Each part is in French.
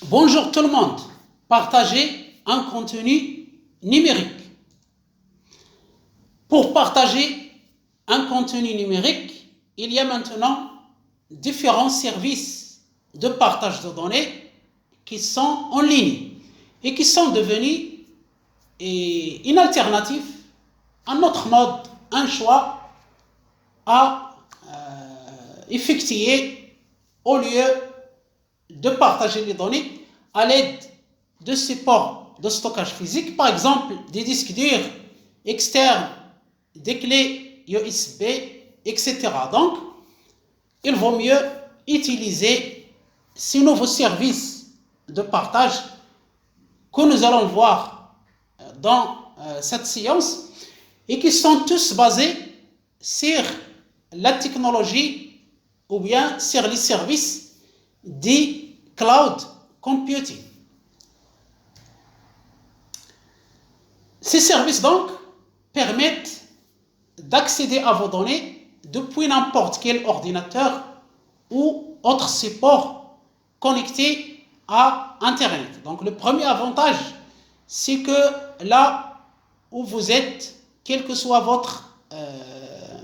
Bonjour tout le monde. Partager un contenu numérique. Pour partager un contenu numérique, il y a maintenant différents services de partage de données qui sont en ligne et qui sont devenus une alternative, un autre mode, un choix à effectuer au lieu de partager les données à l'aide de supports de stockage physique, par exemple des disques durs externes, des clés USB, etc. Donc, il vaut mieux utiliser ces nouveaux services de partage que nous allons voir dans cette séance et qui sont tous basés sur la technologie ou bien sur les services du cloud computing. Ces services donc permettent d'accéder à vos données depuis n'importe quel ordinateur ou autre support connecté à Internet. Donc le premier avantage, c'est que là où vous êtes, quel que soit votre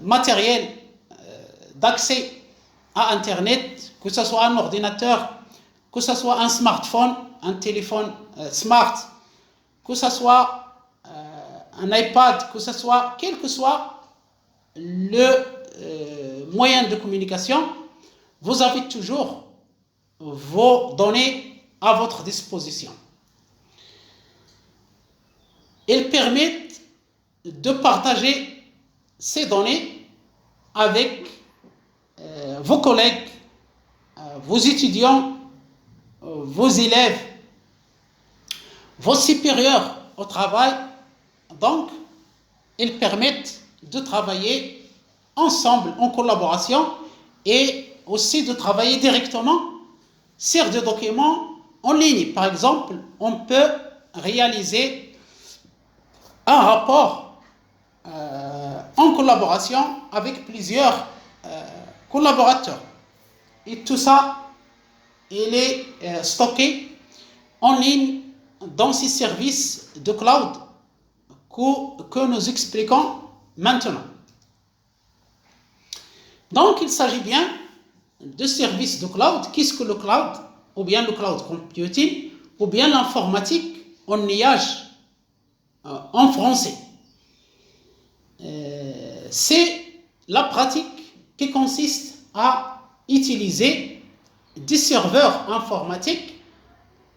matériel d'accès à Internet, que ce soit un ordinateur, que ce soit un smartphone, un téléphone smart, que ce soit un iPad, que ce soit quel que soit le moyen de communication, vous avez toujours vos données à votre disposition. Ils permettent de partager ces données avec vos collègues, vos étudiants, vos élèves, vos supérieurs au travail. Donc, ils permettent de travailler ensemble en collaboration et aussi de travailler directement sur des documents en ligne. Par exemple, on peut réaliser un rapport en collaboration avec plusieurs collaborateurs. Et tout ça, il est stocké en ligne dans ces services de cloud que nous expliquons maintenant. Donc, il s'agit bien de services de cloud. Qu'est-ce que le cloud? Ou bien le cloud computing, ou bien l'informatique en nuage en français. C'est la pratique qui consiste à utiliser des serveurs informatiques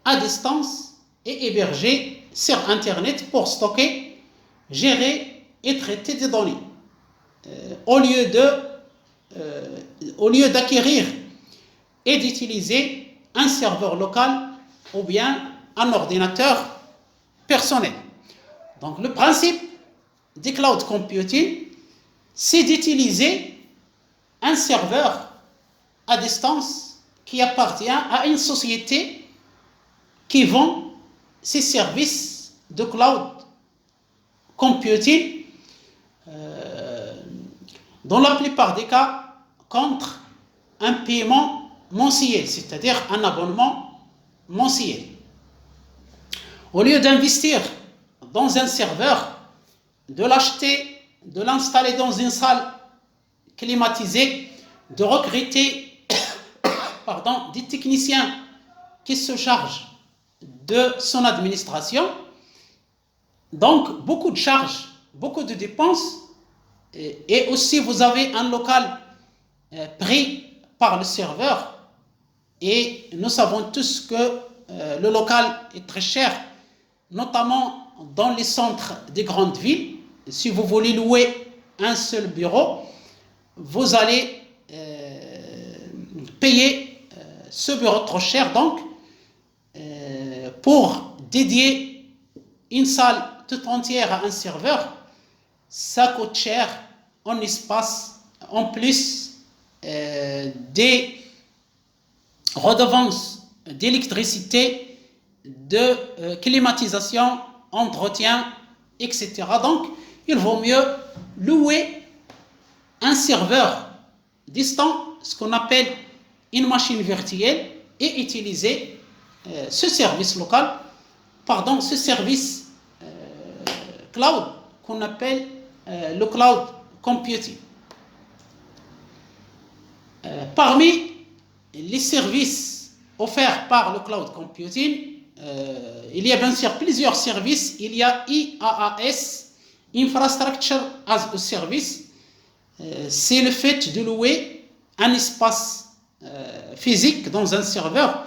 à distance et hébergés sur Internet pour stocker, gérer et traiter des données. Au lieu d'acquérir et d'utiliser un serveur local ou bien un ordinateur personnel. Donc le principe du cloud computing, c'est d'utiliser un serveur à distance qui appartient à une société qui vend ces services de cloud computing dans la plupart des cas contre un paiement mensuel, c'est-à-dire un abonnement mensuel. Au lieu d'investir dans un serveur, de l'acheter, de l'installer dans une salle climatisée, de recruter des techniciens qui se chargent de son administration, donc beaucoup de charges, beaucoup de dépenses, et aussi vous avez un local pris par le serveur, et nous savons tous que le local est très cher, notamment dans les centres des grandes villes. Si vous voulez louer un seul bureau, vous allez payer ce bureau trop cher. Donc, pour dédier une salle toute entière à un serveur, ça coûte cher en espace, en plus des redevances d'électricité, de climatisation, entretien, etc. Donc, il vaut mieux louer un serveur distant, ce qu'on appelle une machine virtuelle, et utiliser ce service local, ce service cloud qu'on appelle le cloud computing. Parmi les services offerts par le cloud computing, il y a bien sûr plusieurs services. Il y a IaaS, Infrastructure as a Service. C'est le fait de louer un espace physique dans un serveur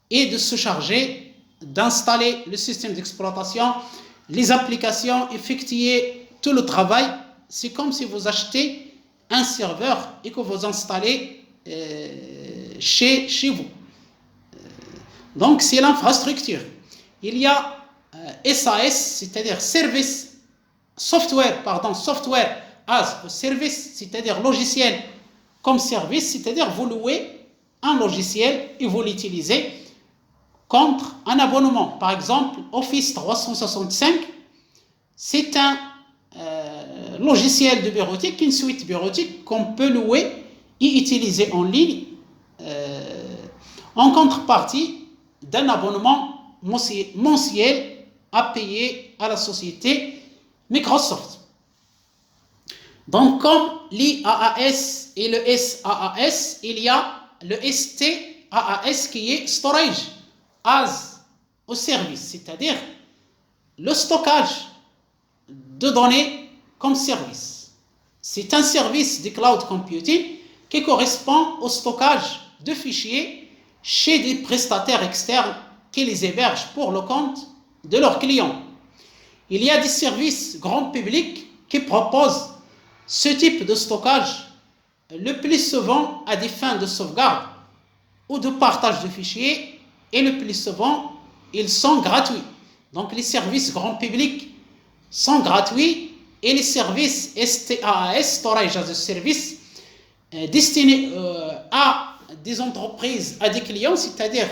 et de se charger d'installer le système d'exploitation, les applications, effectuer tout le travail. C'est comme si vous achetez un serveur et que vous installez chez vous. Donc c'est l'infrastructure. Il y a SAS, c'est-à-dire software as a service, c'est-à-dire logiciel comme service, c'est-à-dire vous louez un logiciel et vous l'utilisez contre un abonnement. Par exemple, Office 365, c'est un logiciel de bureautique, une suite bureautique qu'on peut louer et utiliser en ligne en contrepartie d'un abonnement mensuel à payer à la société Microsoft. Donc, comme l'IaaS et le SaaS, il y a le STaaS qui est Storage as a Service, c'est-à-dire le stockage de données comme service. C'est un service de cloud computing qui correspond au stockage de fichiers chez des prestataires externes qui les hébergent pour le compte de leurs clients. Il y a des services grand public qui proposent ce type de stockage le plus souvent à des fins de sauvegarde ou de partage de fichiers, et le plus souvent ils sont gratuits. Donc les services grand public sont gratuits et les services STaaS, Storage as a Service, destinés à des entreprises, à des clients, c'est-à-dire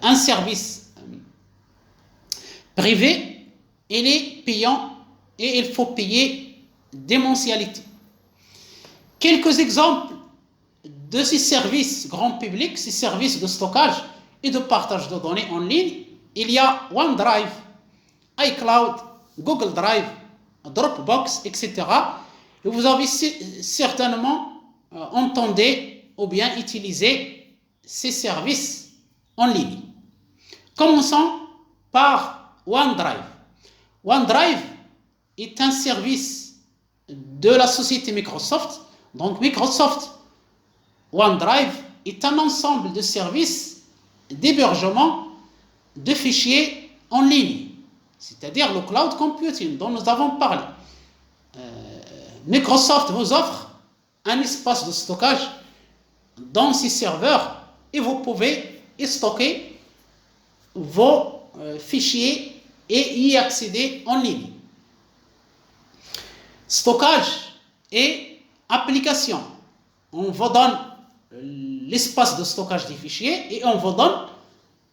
un service privé, il est payant et il faut payer des mensualités. Quelques exemples de ces services grand public, ces services de stockage et de partage de données en ligne. Il y a OneDrive, iCloud, Google Drive, Dropbox, etc. Et vous avez certainement entendu ou bien utilisé ces services en ligne. Commençons par OneDrive. OneDrive est un service de la société Microsoft. Donc Microsoft OneDrive est un ensemble de services d'hébergement de fichiers en ligne, c'est-à-dire le cloud computing dont nous avons parlé. Microsoft vous offre un espace de stockage dans ces serveurs et vous pouvez y stocker vos fichiers et y accéder en ligne. Stockage et application. On vous donne l'espace de stockage des fichiers et on vous donne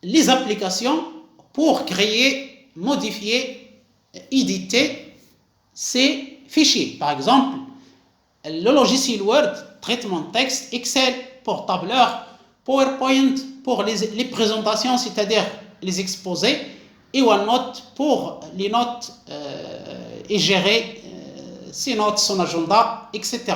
les applications pour créer, modifier, éditer ces fichiers. Par exemple, le logiciel Word, traitement de texte, Excel pour tableur, PowerPoint pour les présentations, c'est-à-dire les exposés, et OneNote pour les notes et gérer ses notes, son agenda, etc.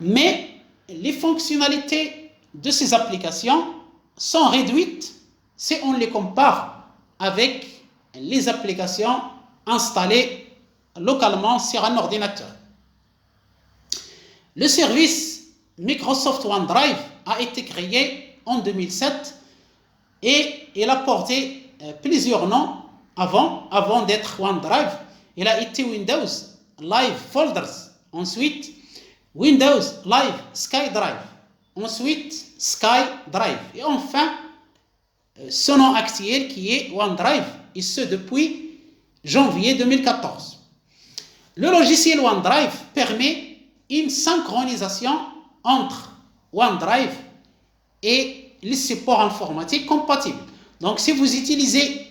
Mais les fonctionnalités de ces applications sont réduites si on les compare avec les applications installées localement sur un ordinateur. Le service Microsoft OneDrive a été créé en 2007 et il a porté plusieurs noms avant d'être OneDrive. Il a été Windows Live Folders, ensuite Windows Live SkyDrive, ensuite SkyDrive et enfin ce nom actuel qui est OneDrive, et ce depuis janvier 2014. Le logiciel OneDrive permet une synchronisation entre OneDrive et les supports informatiques compatibles. Donc si vous utilisez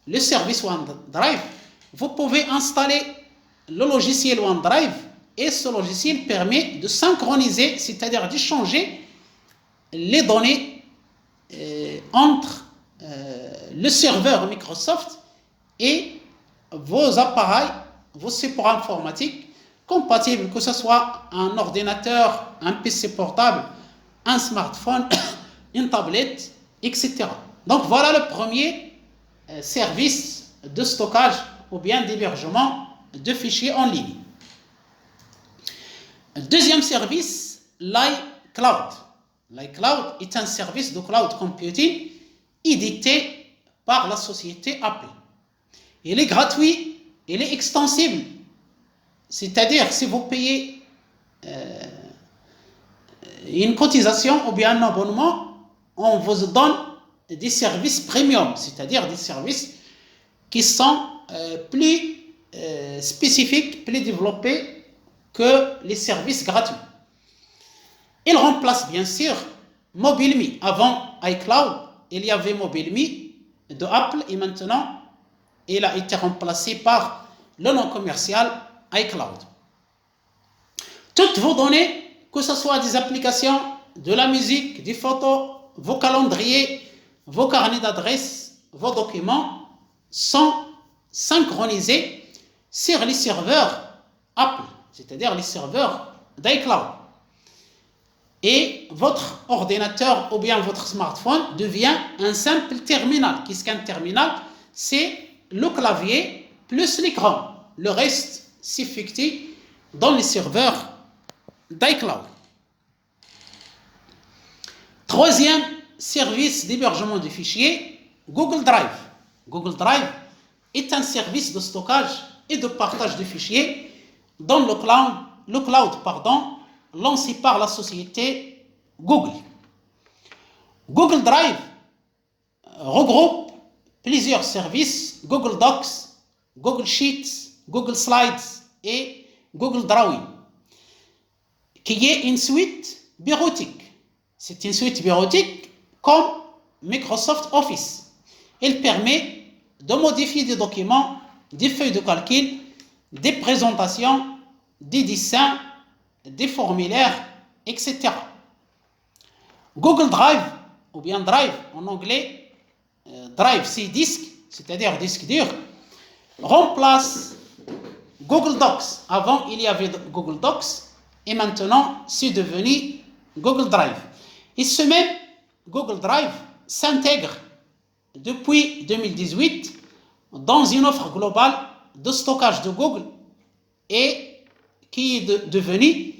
le service OneDrive, vous pouvez installer le logiciel OneDrive et ce logiciel permet de synchroniser, c'est-à-dire d'échanger les données entre le serveur Microsoft et vos appareils, vos supports informatiques compatibles, que ce soit un ordinateur, un PC portable, un smartphone, une tablette, etc. Donc voilà le premier service de stockage ou bien d'hébergement de fichiers en ligne. Deuxième service, l'iCloud. L'iCloud est un service de cloud computing édité par la société Apple. Il est gratuit, il est extensible. C'est-à-dire, si vous payez une cotisation ou bien un abonnement, on vous donne des services premium, c'est-à-dire des services qui sont plus spécifiques, plus développés que les services gratuits. Il remplace bien sûr MobileMe. Avant iCloud, il y avait MobileMe de Apple et maintenant il a été remplacé par le nom commercial iCloud. Toutes vos données, que ce soit des applications, de la musique, des photos, vos calendriers, vos carnets d'adresses, vos documents sont synchronisés sur les serveurs Apple, c'est-à-dire les serveurs d'iCloud. Et votre ordinateur ou bien votre smartphone devient un simple terminal. Qu'est-ce qu'un terminal? C'est le clavier plus l'écran. Le reste s'effectue dans les serveurs d'iCloud. Troisième service d'hébergement de fichiers, Google Drive. Google Drive est un service de stockage et de partage de fichiers dans le cloud, lancé par la société Google. Google Drive regroupe plusieurs services, Google Docs, Google Sheets, Google Slides et Google Drawing, qui est une suite bureautique. C'est une suite bureautique comme Microsoft Office. Elle permet de modifier des documents, des feuilles de calcul, des présentations, des dessins, des formulaires, etc. Google Drive, ou bien Drive en anglais, Drive c'est disque, c'est-à-dire disque dur, remplace Google Docs. Avant, il y avait Google Docs et maintenant, c'est devenu Google Drive. Et ce même Google Drive s'intègre depuis 2018 dans une offre globale de stockage de Google et qui est devenu,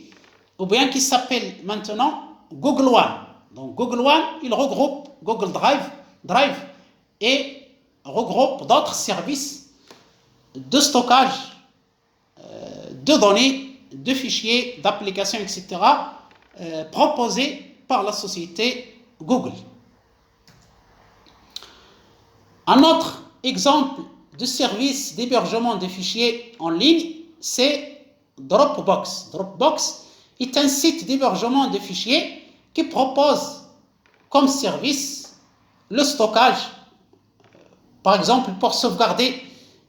ou bien qui s'appelle maintenant Google One. Donc Google One, il regroupe Google Drive et regroupe d'autres services de stockage de données, de fichiers, d'applications, etc. Proposés par la société Google. Un autre exemple de service d'hébergement de fichiers en ligne, c'est Dropbox. Dropbox est un site d'hébergement de fichiers qui propose comme service le stockage, par exemple pour sauvegarder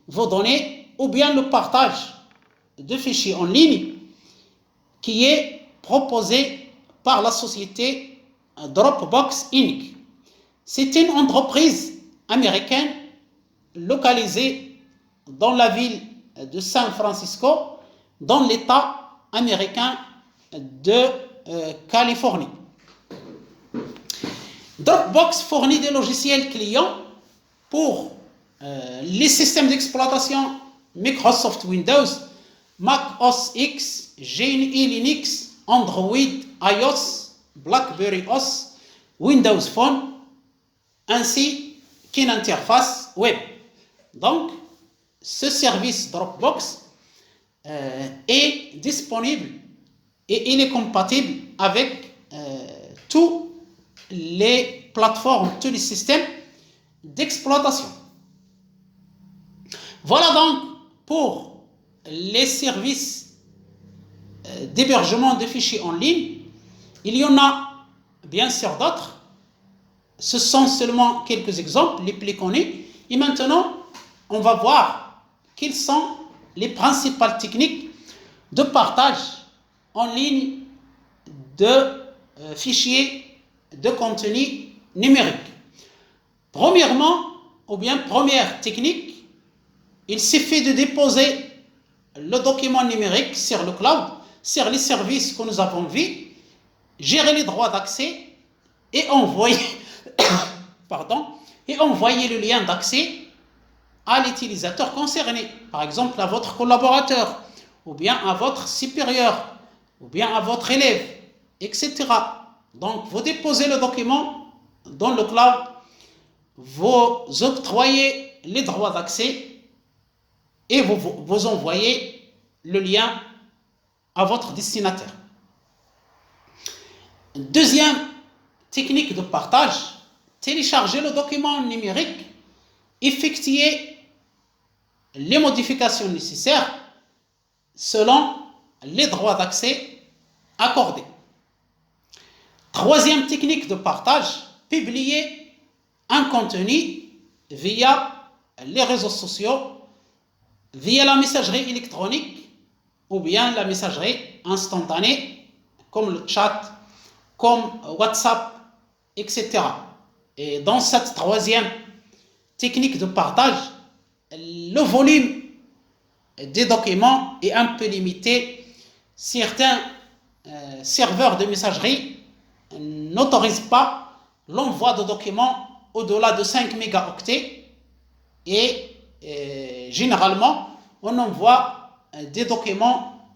vos données, ou bien le partage de fichiers en ligne qui est proposé par la société Dropbox Inc. C'est une entreprise américaine localisée dans la ville de San Francisco, dans l'État américain de Californie. Dropbox fournit des logiciels clients pour les systèmes d'exploitation Microsoft Windows, Mac OS X, GNU Linux, Android, iOS, BlackBerry OS, Windows Phone, ainsi qu'une interface web. Donc, ce service Dropbox est disponible et il est compatible avec tous les plateformes, tous les systèmes d'exploitation. Voilà donc pour les services d'hébergement de fichiers en ligne. Il y en a bien sûr d'autres. Ce sont seulement quelques exemples, les plus connus. Et maintenant, on va voir quelles sont les principales techniques de partage en ligne de fichiers de contenu numérique. Premièrement, ou bien première technique, il suffit de déposer le document numérique sur le cloud, sur les services que nous avons vus, gérer les droits d'accès et envoyer, et envoyer le lien d'accès à l'utilisateur concerné, par exemple à votre collaborateur, ou bien à votre supérieur, ou bien à votre élève, etc. Donc, vous déposez le document dans le cloud, vous octroyez les droits d'accès et vous envoyez le lien à votre destinataire. Deuxième technique de partage, télécharger le document numérique, effectuer les modifications nécessaires selon les droits d'accès accordés. Troisième technique de partage, publier un contenu via les réseaux sociaux, via la messagerie électronique ou bien la messagerie instantanée comme le chat, comme WhatsApp, etc. Et dans cette troisième technique de partage, le volume des documents est un peu limité. Certains serveurs de messagerie n'autorisent pas l'envoi de documents au-delà de 5 mégaoctets et généralement on envoie des documents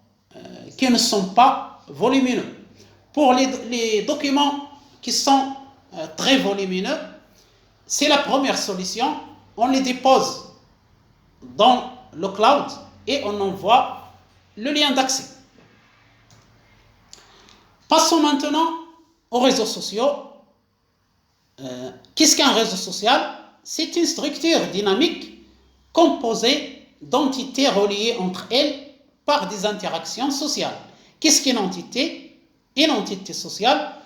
qui ne sont pas volumineux. Pour les documents qui sont très volumineux, c'est la première solution, on les dépose dans le cloud et on envoie le lien d'accès. Passons maintenant aux réseaux sociaux. Qu'est-ce qu'un réseau social? C'est une structure dynamique composée d'entités reliées entre elles par des interactions sociales. Qu'est-ce qu'une entité? Une entité sociale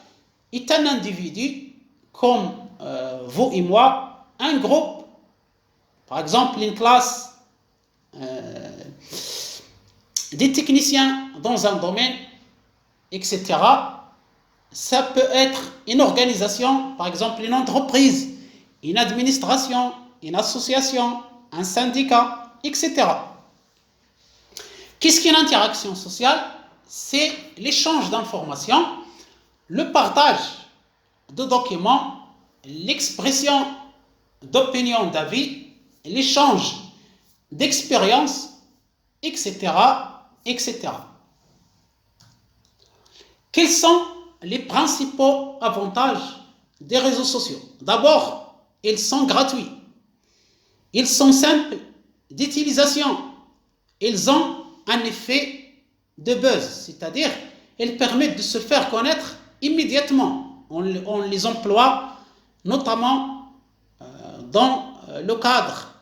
est un individu comme vous et moi, un groupe, par exemple une classe, des techniciens dans un domaine, etc. Ça peut être une organisation, par exemple une entreprise, une administration, une association, un syndicat, etc. Qu'est-ce qu'une interaction sociale? C'est l'échange d'informations, le partage de documents, l'expression d'opinions, d'avis, l'échange d'expériences, etc., etc. Quels sont les principaux avantages des réseaux sociaux? D'abord, ils sont gratuits. Ils sont simples d'utilisation. Ils ont un effet de buzz, c'est-à-dire ils permettent de se faire connaître immédiatement. On les emploie notamment dans le cadre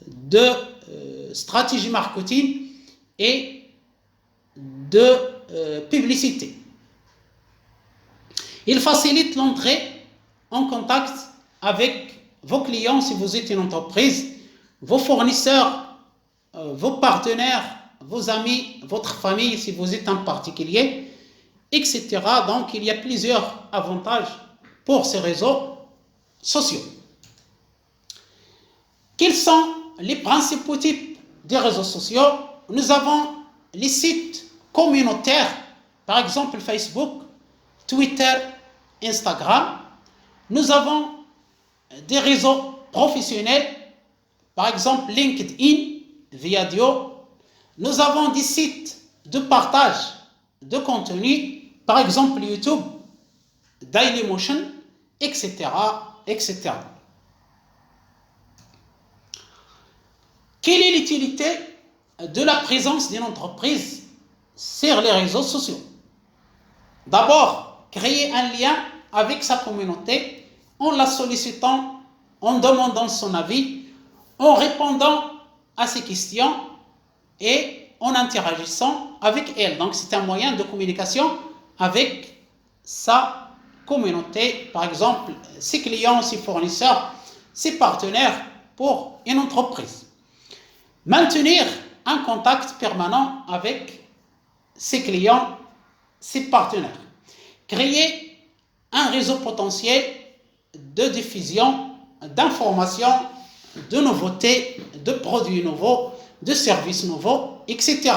de stratégie marketing et de publicité. Il facilite l'entrée en contact avec vos clients si vous êtes une entreprise, vos fournisseurs, vos partenaires, vos amis, votre famille si vous êtes un particulier, etc. Donc il y a plusieurs avantages pour ces réseaux sociaux. Quels sont les principaux types des réseaux sociaux? Nous avons les sites communautaires, par exemple Facebook, Twitter, Instagram. Nous avons des réseaux professionnels, par exemple LinkedIn, Viadio. Nous avons des sites de partage de contenu, par exemple YouTube, Dailymotion, etc., etc. Quelle est l'utilité de la présence d'une entreprise sur les réseaux sociaux? D'abord, créer un lien avec sa communauté en la sollicitant, en demandant son avis, en répondant à ses questions et en interagissant avec elle. Donc, c'est un moyen de communication avec sa communauté, par exemple, ses clients, ses fournisseurs, ses partenaires pour une entreprise. Maintenir un contact permanent avec ses clients, ses partenaires. Créer un réseau potentiel de diffusion d'informations, de nouveautés, de produits nouveaux, de services nouveaux, etc.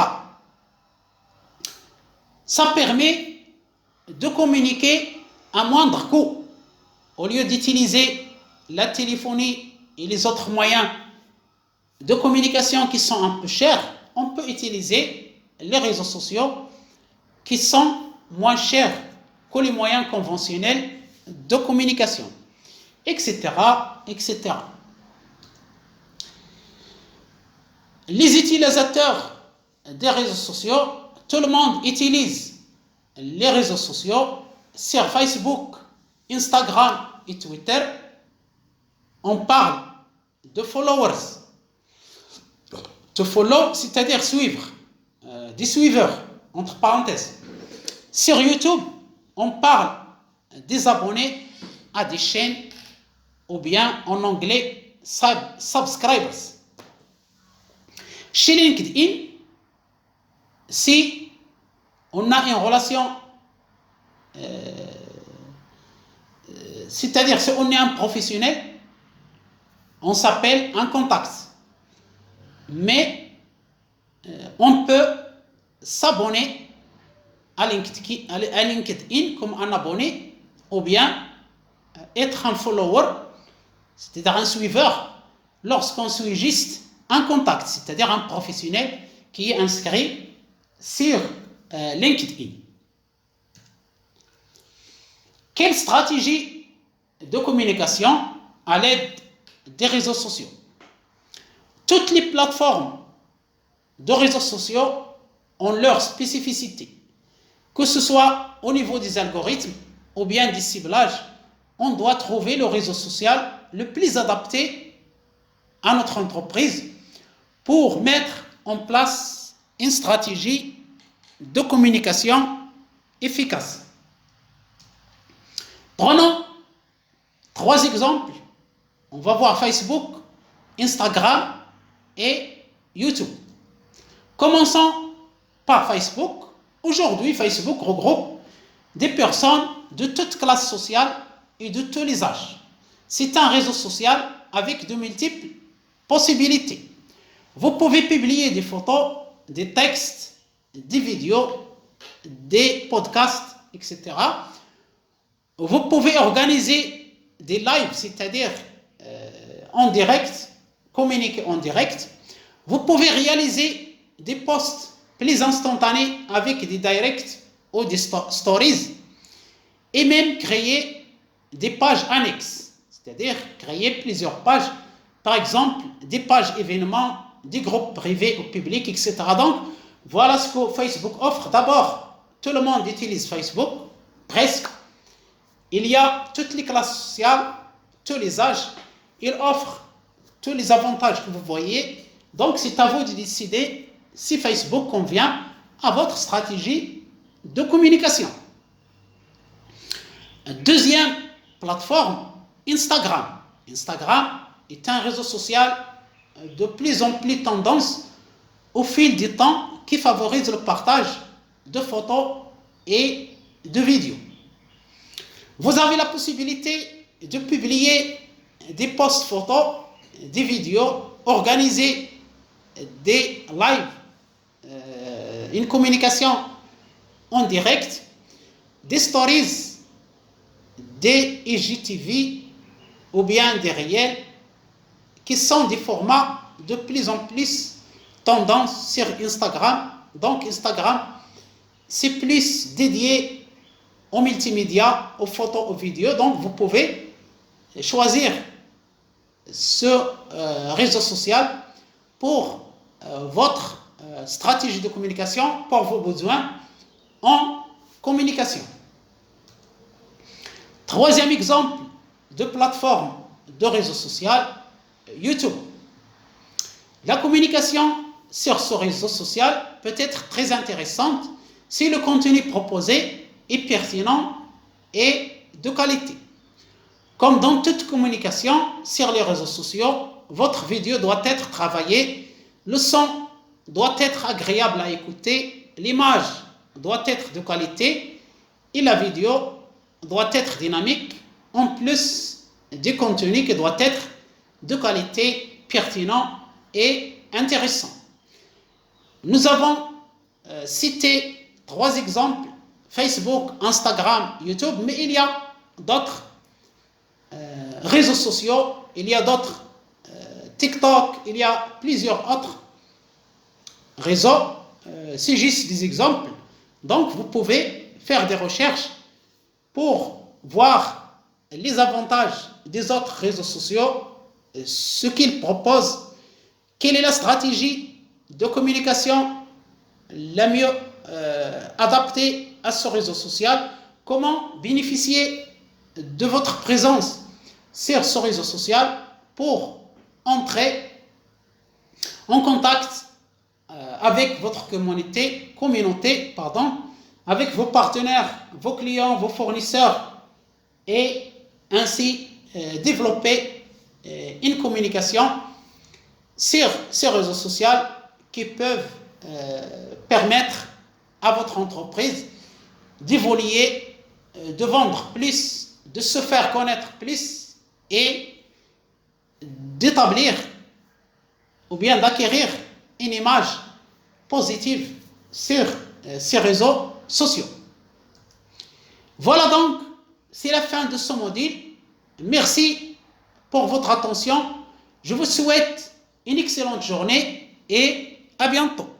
Ça permet de communiquer à moindre coût. Au lieu d'utiliser la téléphonie et les autres moyens de communication qui sont un peu chers, on peut utiliser les réseaux sociaux qui sont moins chers que les moyens conventionnels de communication, etc., etc. Les utilisateurs des réseaux sociaux, tout le monde utilise les réseaux sociaux sur Facebook, Instagram et Twitter. On parle de followers. To follow, c'est-à-dire suivre, des suiveurs, entre parenthèses. Sur YouTube, on parle des abonnés à des chaînes, ou bien en anglais, subscribers. Chez LinkedIn, si on a une relation, c'est-à-dire si on est un professionnel, on s'appelle un contact. Mais on peut s'abonner à LinkedIn comme un abonné, ou bien être un follower, c'est-à-dire un suiveur, lorsqu'on suit juste un contact, c'est-à-dire un professionnel qui est inscrit sur LinkedIn. Quelle stratégie de communication à l'aide des réseaux sociaux? Toutes les plateformes de réseaux sociaux ont leur spécificité. Que ce soit au niveau des algorithmes ou bien des ciblages, on doit trouver le réseau social le plus adapté à notre entreprise pour mettre en place une stratégie de communication efficace. Prenons 3 exemples. On va voir Facebook, Instagram et YouTube. Commençons par Facebook. Aujourd'hui, Facebook regroupe des personnes de toutes classes sociales et de tous les âges. C'est un réseau social avec de multiples possibilités. Vous pouvez publier des photos, des textes, des vidéos, des podcasts, etc. Vous pouvez organiser des lives, c'est-à-dire en direct, communiquer en direct. Vous pouvez réaliser des posts plus instantanés avec des directs ou des stories et même créer des pages annexes, c'est-à-dire créer plusieurs pages, par exemple des pages événements, des groupes privés ou publics, etc. Donc, voilà ce que Facebook offre. D'abord, tout le monde utilise Facebook, presque. Il y a toutes les classes sociales, tous les âges. Il offre tous les avantages que vous voyez. Donc, c'est à vous de décider si Facebook convient à votre stratégie de communication. Deuxième plateforme, Instagram. Instagram est un réseau social de plus en plus tendance au fil du temps qui favorise le partage de photos et de vidéos. Vous avez la possibilité de publier des posts photos, des vidéos, organiser des lives, une communication en direct, des stories, des IGTV ou bien des réels qui sont des formats de plus en plus tendance sur Instagram. Donc Instagram, c'est plus dédié aux multimédia, aux photos, aux vidéos. Donc vous pouvez choisir ce réseau social pour votre stratégie de communication, pour vos besoins en communication. Troisième exemple de plateforme de réseau social, YouTube. La communication sur ce réseau social peut être très intéressante si le contenu proposé est pertinent et de qualité. Comme dans toute communication sur les réseaux sociaux, votre vidéo doit être travaillée, le son doit être agréable à écouter, l'image doit être de qualité et la vidéo doit être dynamique en plus du contenu qui doit être de qualité, pertinent et intéressant. Nous avons cité 3 exemples, Facebook, Instagram, YouTube, mais il y a d'autres réseaux sociaux, il y a d'autres TikTok, il y a plusieurs autres réseaux, c'est juste des exemples. Donc vous pouvez faire des recherches pour voir les avantages des autres réseaux sociaux, ce qu'ils proposent, quelle est la stratégie de communication la mieux adaptée à ce réseau social, comment bénéficier de votre présence sur ce réseau social pour entrer en contact avec votre communauté, avec vos partenaires, vos clients, vos fournisseurs et ainsi développer une communication sur ces réseaux sociaux qui peuvent permettre à votre entreprise d'évoluer, de vendre plus, de se faire connaître plus et d'établir ou bien d'acquérir une image positive sur ces réseaux sociaux. Voilà donc, c'est la fin de ce module. Merci pour votre attention. Je vous souhaite une excellente journée et à bientôt.